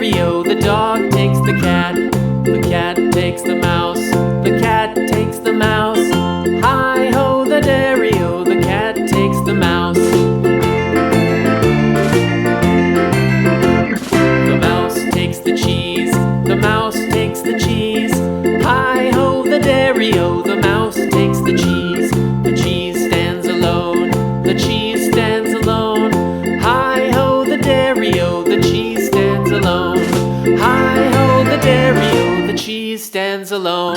dairy-o, the dog takes the cat. The cat takes the mouse. The cat takes the mouse. Hi-ho, the dairy-o, the cat takes the mouse. The mouse takes the cheese. The mouse takes the cheese. Hi-ho, the dairy-o, the mouse takes the cheese. The cheese stands alone. The cheese stands alone. Hi-ho, the dairy-o, the cheese stands alone. Hi-ho, the dairy-o, the cheese stands alone.